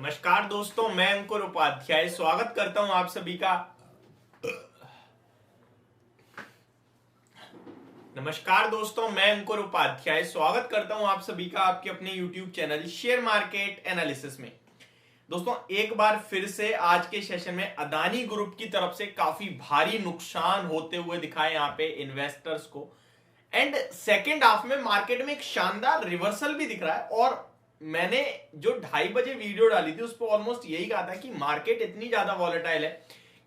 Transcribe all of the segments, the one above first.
नमस्कार दोस्तों, मैं अंकुर उपाध्याय स्वागत करता हूं आप सभी का। नमस्कार दोस्तों, मैं अंकुर उपाध्याय स्वागत करता हूं आप सभी का आपके अपने YouTube channel share market analysis में। दोस्तों, एक बार फिर से आज के सेशन में अदानी ग्रुप की तरफ से काफी भारी नुकसान होते हुए दिखाए यहाँ पे इन्वेस्टर्स को। एंड सेकेंड हाफ में मार्केट में एक शानदार रिवर्सल भी दिख रहा है। और मैंने जो 2:30 बजे वीडियो डाली थी उस पर ऑलमोस्ट यही कहा था कि मार्केट इतनी ज्यादा वॉलेटाइल है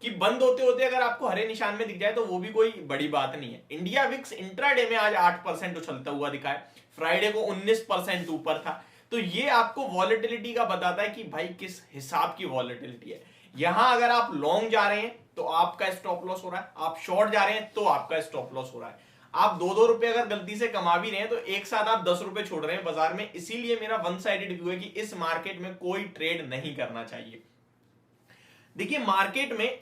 कि बंद होते होते अगर आपको हरे निशान में दिख जाए तो वो भी कोई बड़ी बात नहीं है। इंडिया विक्स इंट्राडे में आज 8% उछलता हुआ दिखा है, फ्राइडे को 19% ऊपर था। तो ये आपको वॉलेटिलिटी का बताता है कि भाई किस हिसाब की वॉलेटिलिटी है। यहां अगर आप लॉन्ग जा रहे हैं तो आपका स्टॉप लॉस हो रहा है, आप शॉर्ट जा रहे हैं तो आपका स्टॉप लॉस हो रहा है। आप 2-2 रुपए अगर गलती से कमा भी रहे हैं तो एक साथ आप 10 रुपए छोड़ रहे हैं बाजार में। इसीलिए मेरा वन साइडेड व्यू है कि इस मार्केट में कोई ट्रेड नहीं करना चाहिए। देखिए, मार्केट में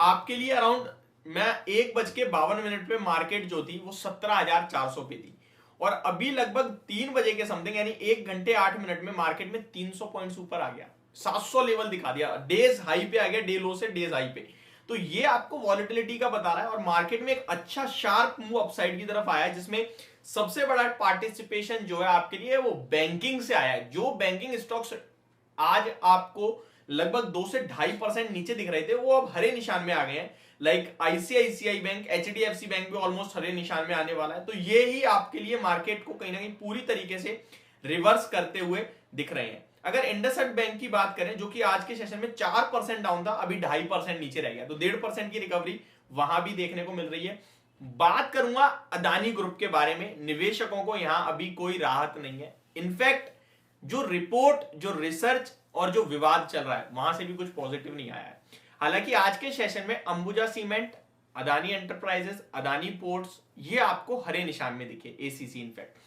आपके लिए अराउंड मैं 1:52 पे मार्केट जो थी वो 17,400 पे थी और अभी लगभग 3 बजे के समथिंग यानी 1 घंटे 8 मिनट में मार्केट में 300 पॉइंट्स ऊपर आ गया, 700 लेवल दिखा दिया, डेज हाई पे आ गया, डे लो से डेज हाई पे। तो ये आपको वॉलेटिलिटी का बता रहा है और मार्केट में एक अच्छा शार्प मूव अपसाइड की तरफ आया है, जिसमें सबसे बड़ा पार्टिसिपेशन जो है आपके लिए वो बैंकिंग से आया है। जो बैंकिंग स्टॉक्स आज आपको लगभग 2 से 2.5% नीचे दिख रहे थे वो अब हरे निशान में आ गए हैं। Like ICICI bank, HDFC bank भी ऑलमोस्ट हरे निशान में आने वाला है। तो ये ही आपके लिए मार्केट को कहीं ना कहीं पूरी तरीके से रिवर्स करते हुए दिख रहे हैं। अगर इंडसइंड बैंक की बात करें जो कि आज के सेशन में 4% डाउन था, अभी 2.5% नीचे रह गया, तो 1.5% की रिकवरी वहां भी देखने को मिल रही है। बात करूंगा अदानी ग्रुप के बारे में, निवेशकों को यहां अभी कोई राहत नहीं है। इनफैक्ट जो रिपोर्ट, जो रिसर्च और जो विवाद चल रहा है वहां से भी कुछ पॉजिटिव नहीं आया है। हालांकि आज के सेशन में Ambuja cement, Adani enterprises, Adani ports ये आपको हरे निशान में दिखे, एसीसी इनफैक्ट,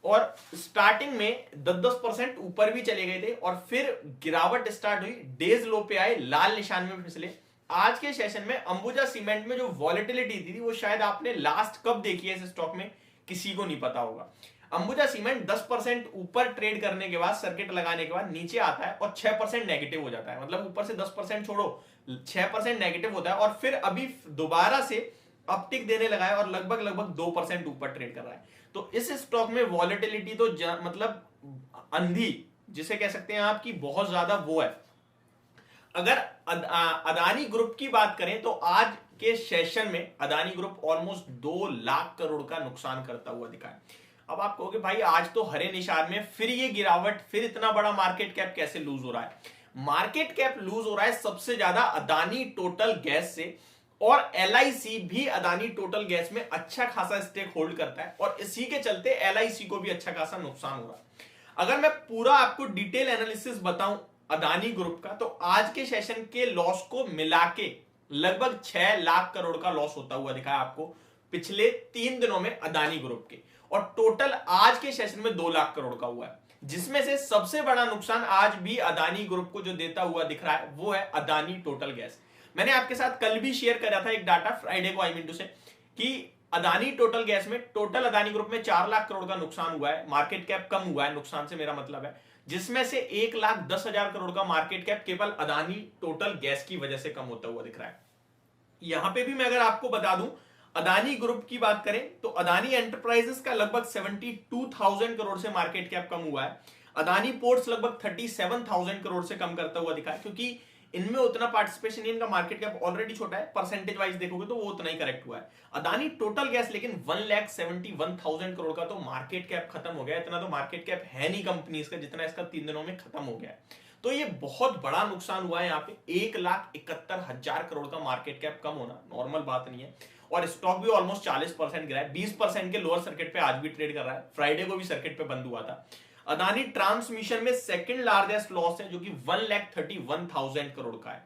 और स्टार्टिंग में 10-10% ऊपर भी चले गए थे और फिर गिरावट स्टार्ट हुई, डेज लो पे आए, लाल निशान में फिसले। आज के सेशन में अंबुजा सीमेंट में जो वॉलेटिलिटी थी वो शायद आपने लास्ट कब देखी है इस स्टॉक में किसी को नहीं पता होगा। अंबुजा सीमेंट 10% ऊपर ट्रेड करने के बाद, सर्किट लगाने के बाद नीचे आता है और 6% नेगेटिव हो जाता है। मतलब ऊपर से 10% छोड़ो, 6% नेगेटिव होता है और फिर अभी दोबारा से अपटिक देने लगा है और लगभग 2% ऊपर ट्रेड कर रहा है। तो इस स्टॉक में वॉलेटिलिटी तो मतलब अंधी जिसे कह सकते हैं आप, की बहुत ज्यादा वो है। अगर अदानी ग्रुप की बात करें तो आज के सेशन में अदानी ग्रुप ऑलमोस्ट 2 लाख करोड़ का नुकसान करता हुआ दिखा है। अब आप कहोगे भाई आज तो हरे निशान में, फिर ये गिरावट, फिर इतना बड़ा मार्केट कैप कैसे लूज हो रहा है? मार्केट कैप लूज हो रहा है सबसे ज्यादा अदानी टोटल गैस से, और एलआईसी भी अदानी टोटल गैस में अच्छा खासा स्टेक होल्ड करता है और इसी के चलते एलआईसी को भी अच्छा खासा नुकसान हो रहा है। अगर मैं पूरा आपको डिटेल एनालिसिस बताऊं अदानी ग्रुप का, तो आज के सेशन के लॉस को मिला के लगभग 6 लाख करोड़ का लॉस होता हुआ दिखा है आपको पिछले 3 दिनों में अदानी ग्रुप के, और टोटल आज के सेशन में 2 लाख करोड़ का हुआ है, जिसमें से सबसे बड़ा नुकसान आज भी अदानी ग्रुप को जो देता हुआ दिख रहा है वो है अदानी टोटल गैस। मैंने आपके साथ कल भी शेयर करा था एक डाटा, फ्राइडे को आई मीन टू से, कि अदानी टोटल गैस में, टोटल अदानी ग्रुप में 4 लाख करोड़ का नुकसान हुआ है। मार्केट कैप कम हुआ है, नुकसान से मेरा मतलब है, जिसमें से 1,10,000 करोड़ का मार्केट कैप केवल अदानी टोटल गैस की वजह से कम होता हुआ दिख रहा है। यहां पे भी मैं अगर आपको बता दूं, अदानी ग्रुप की बात करें तो अदानी एंटरप्राइजेस का लगभग 72,000 करोड़ से मार्केट कैप कम हुआ है। अदानी पोर्ट्स लगभग 37,000 करोड़ से कम करता हुआ दिखा है, क्योंकि इनमें उतना पार्टिसिपेशन, इनका मार्केट कैप ऑलरेडी छोटा है, परसेंटेज वाइज देखोगे तो वो उतना ही करेक्ट हुआ है। अदानी टोटल गैस लेकिन 1,71,000 करोड़ का तो मार्केट कैप खत्म हो गया। इतना तो मार्केट कैप है नहीं कंपनी का जितना इसका 3 दिनों में खत्म हो गया है। तो ये बहुत बड़ा नुकसान हुआ है। यहाँ पे 1,71,000 करोड़ का मार्केट कैप कम होना नॉर्मल बात नहीं है, और स्टॉक भी ऑलमोस्ट 40% गिरा है, 20% के लोअर सर्किट पे आज भी ट्रेड कर रहा है। फ्राइडे को भी सर्किट पे बंद हुआ था। अदानी ट्रांसमिशन में सेकंड लार्जेस्ट लॉस है जो कि 1,31,000 करोड़ का है।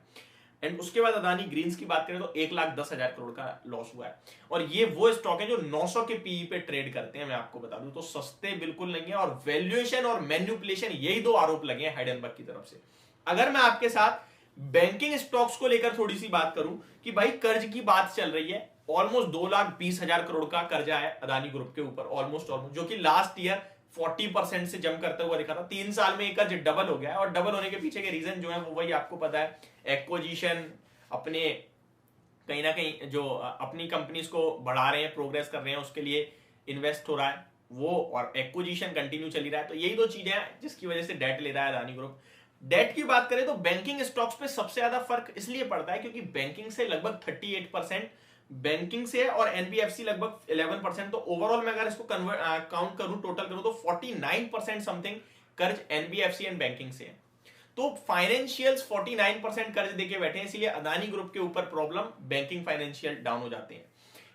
एंड उसके बाद अदानी ग्रीन्स की बात करें तो 1,10,000 करोड़ का लॉस हुआ है। और ये वो स्टॉक है जो 900 के पीई पे ट्रेड करते हैं, मैं आपको बता दूं, तो सस्ते बिल्कुल नहीं है। और वैल्यूएशन और मैन्युपुलेशन, यही 2 आरोप लगे हैं हाइडेनबर्ग की तरफ से। अगर मैं आपके साथ बैंकिंग स्टॉक्स को लेकर थोड़ी सी बात करूं कि भाई कर्ज की बात चल रही है, ऑलमोस्ट 2,20,000 करोड़ का कर्जा है अदानी ग्रुप के ऊपर, ऑलमोस्ट जो कि लास्ट ईयर 40% से जंप करता हुआ दिखा था। 3 साल में एक कर्ज डबल हो गया है, और डबल होने के पीछे के रीजन जो है वो वही आपको पता है, एक्विजिशन, अपने कहीं ना कहीं जो अपनी कंपनीज को बढ़ा रहे हैं, प्रोग्रेस कर रहे हैं, उसके लिए इन्वेस्ट हो रहा है वो, और एक्विजिशन कंटिन्यू चल रहा है। तो यही दो चीजें हैं जिसकी वजह से डेट ले रहा है अदानी ग्रुप। डेट की बात करें तो बैंकिंग स्टॉक्स पे सबसे ज्यादा फर्क इसलिए पड़ता है क्योंकि बैंकिंग से लगभग 38% बैंकिंग से है, और एनबीएफसी लगभग 11%। तो ओवरऑल में अगर इसको काउंट करूं, टोटल करूं, तो 49% समथिंग कर्ज एनबीएफसी एंड बैंकिंग से है। तो फाइनेंशियल्स 49% कर्ज देके बैठे हैं, इसलिए अदानी ग्रुप के ऊपर प्रॉब्लम, बैंकिंग फाइनेंशियल डाउन हो जाते हैं।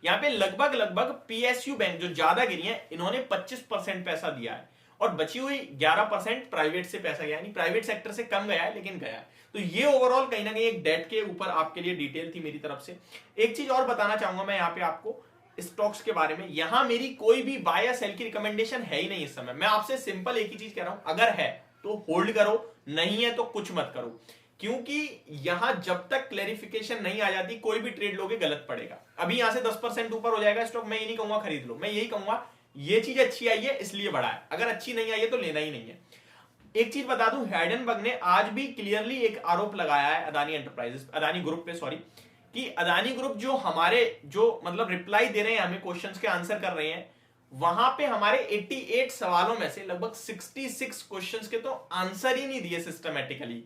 यहां पे लगभग पीएसयू बैंक जो ज्यादा गिरी है, इन्होंने 25% पैसा दिया है, और बची हुई 11% प्राइवेट से पैसा गया, यानी प्राइवेट सेक्टर से कम गया है लेकिन गया है। तो ये ओवरऑल कहीं ना कहीं एक डेट के ऊपर आपके लिए डिटेल थी मेरी तरफ से। एक चीज और बताना चाहूंगा मैं यहाँ पे आपको स्टॉक्स के बारे में, यहां मेरी कोई भी बाय या सेल की रिकमेंडेशन है ही नहीं इस समय। मैं आपसे सिंपल एक ही चीज कह रहा हूं, अगर है तो होल्ड करो, नहीं है तो कुछ मत करो, क्योंकि यहां जब तक क्लैरिफिकेशन नहीं आ जाती कोई भी ट्रेड लोगे गलत पड़ेगा। अभी यहां से 10% ऊपर हो जाएगा स्टॉक, मैं ये नहीं कहूंगा खरीद लो, मैं यही कहूंगा ये चीज अच्छी आई है इसलिए बढ़ा है, अगर अच्छी नहीं आई है तो लेना ही नहीं है। एक चीज बता दूं, हाइडेनबर्ग ने आज भी क्लियरली एक आरोप लगाया है अदानी ग्रुप पे, सॉरी, कि अदानी ग्रुप जो हमारे जो मतलब रिप्लाई दे रहे हैं, हमें क्वेश्चंस के आंसर कर रहे हैं, वहां पे हमारे 88 सवालों में से लगभग 66 क्वेश्चंस के तो आंसर ही नहीं दिए सिस्टमेटिकली।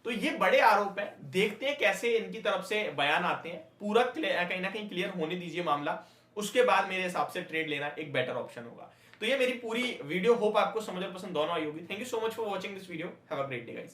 तो ये बड़े आरोप है, देखते हैं कैसे इनकी तरफ से बयान आते हैं, पूरा कहीं ना कहीं क्लियर होने दीजिए मामला, उसके बाद मेरे हिसाब से ट्रेड लेना एक बेटर ऑप्शन होगा। तो ये मेरी पूरी वीडियो, होप आपको समझ और पसंद दोनों आई होगी। Thank you so much for watching this video, have a great day guys.